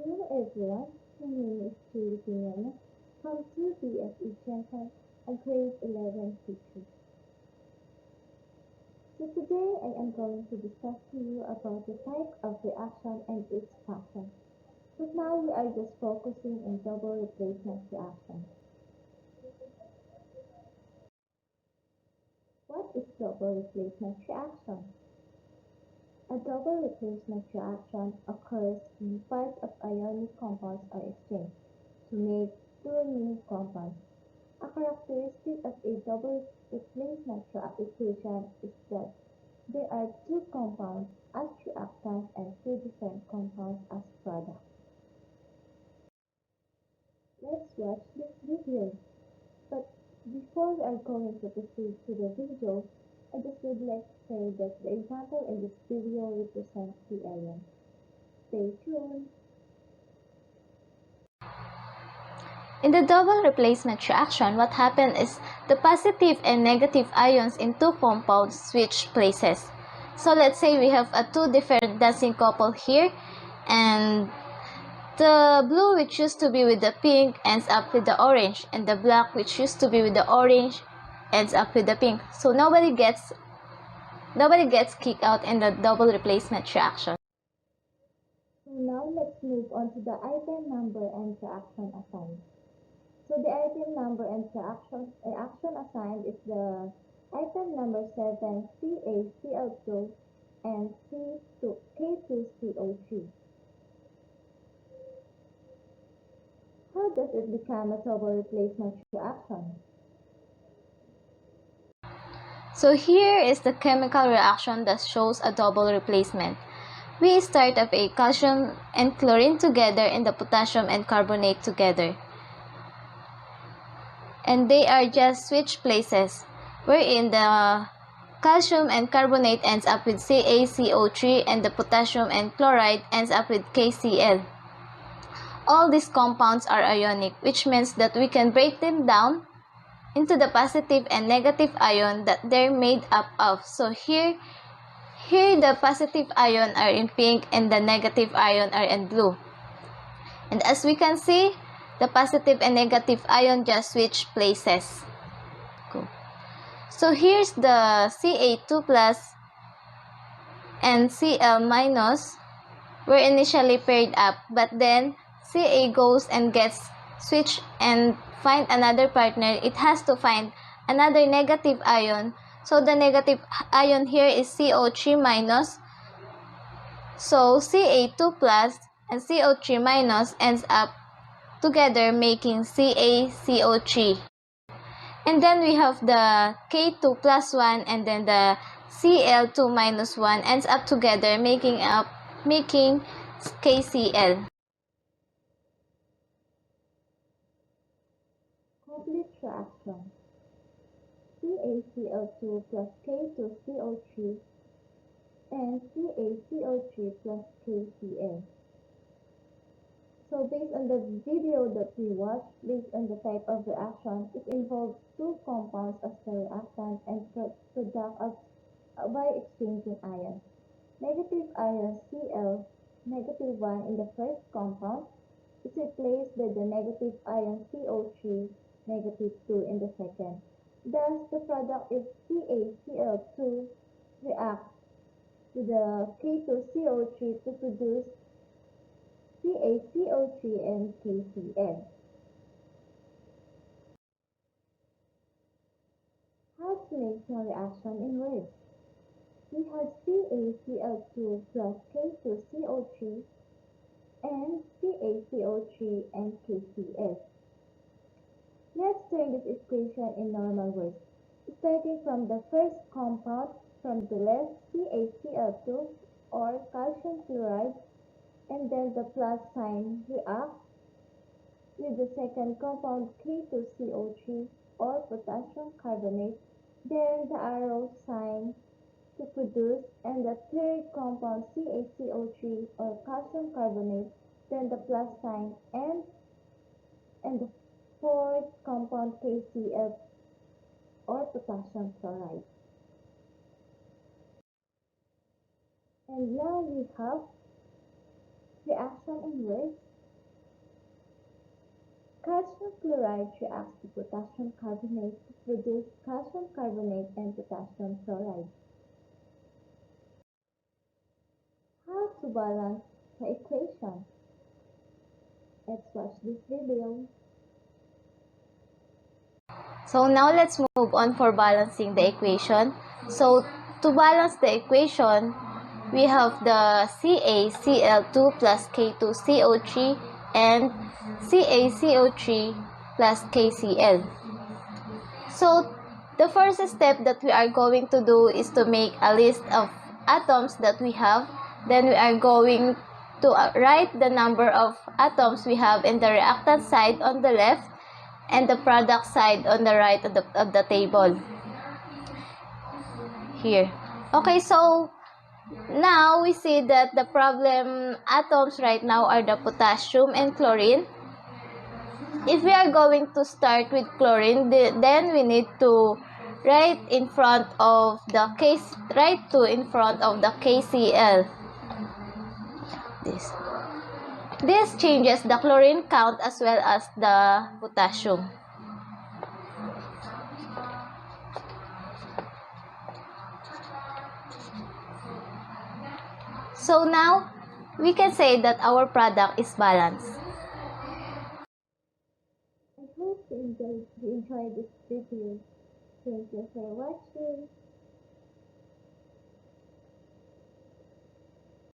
Hello everyone, my name is Julie from 2BSE Chem and grade 11 teacher. So today I am going to discuss to you about the type of reaction and its function. But now we are just focusing on double replacement reaction. What is double replacement reaction? A double replacement reaction occurs when parts of ionic compounds are exchanged to make two new compounds. A characteristic of a double replacement equation is that there are two compounds as reactants and two different compounds as products. Let's watch this video. But before we are going to proceed to the video, I just would like to say that the example in this video represents the ion. Stay tuned. In the double replacement reaction, what happens is the positive and negative ions in two compounds switch places. So let's say we have a two different dancing couple here, and the blue which used to be with the pink ends up with the orange, and the black which used to be with the orange ends up with the pink. So nobody gets kicked out in the double replacement reaction. So now let's move on to the item number and reaction assigned. So the item number and reaction assigned is the item number 7 CaCl2 and K2CO3. How does it become a double replacement reaction? So here is the chemical reaction that shows a double replacement. We start up a calcium and chlorine together and the potassium and carbonate together. And they are just switch places, wherein the calcium and carbonate ends up with CaCO3 and the potassium and chloride ends up with KCl. All these compounds are ionic, which means that we can break them down into the positive and negative ion that they're made up of. So here the positive ion are in pink and the negative ion are in blue. And as we can see, the positive and negative ion just switch places. Cool. So here's the Ca2 plus and Cl minus were initially paired up, but then Ca goes and gets switched and find another partner. It has to find another negative ion. So the negative ion here is CO3 minus. So Ca2 plus and CO3 minus ends up together making CaCO3. And then we have the K2 plus 1 and then the Cl2 minus 1 ends up together making KCl. Complete reaction. CaCl2 plus K2CO3 and CaCO3 plus KCl. So based on the video that we watched, based on the type of reaction, it involves two compounds as the reactant and product by exchanging ions. Negative ion Cl, negative 1 in the first compound, is replaced by the negative ion CO3, negative 2 in the second. Thus, the product is CaCl2 reacts with the K2CO3 to produce CaCO3 and KCl. How to make the reaction in words? We have CaCl2 plus K2CO3 and CaCO3 and KCl. Let's turn this equation in normal words. Starting from the first compound, from the left CaCl2 or calcium chloride, and then the plus sign reacts with the second compound K2CO3 or potassium carbonate, then the arrow sign to produce, and the third compound CaCO3 or calcium carbonate, then the plus sign, and the fourth compound KCl or potassium chloride. And now we have reaction in words. Calcium chloride reacts to potassium carbonate to produce calcium carbonate and potassium chloride. How to balance the equation? Let's watch this video. So now let's move on for balancing the equation. So to balance the equation, we have the CaCl2 plus K2CO3 and CaCO3 plus KCl. So the first step that we are going to do is to make a list of atoms that we have. Then we are going to write the number of atoms we have in the reactant side on the left and the product side on the right of the table. Here. Okay, so now we see that the problem atoms right now are the potassium and chlorine. If we are going to start with chlorine, then we need to write in front of the KCl. This changes the chlorine count as well as the potassium. So now, we can say that our product is balanced. I hope you enjoyed this video. Thank you for watching.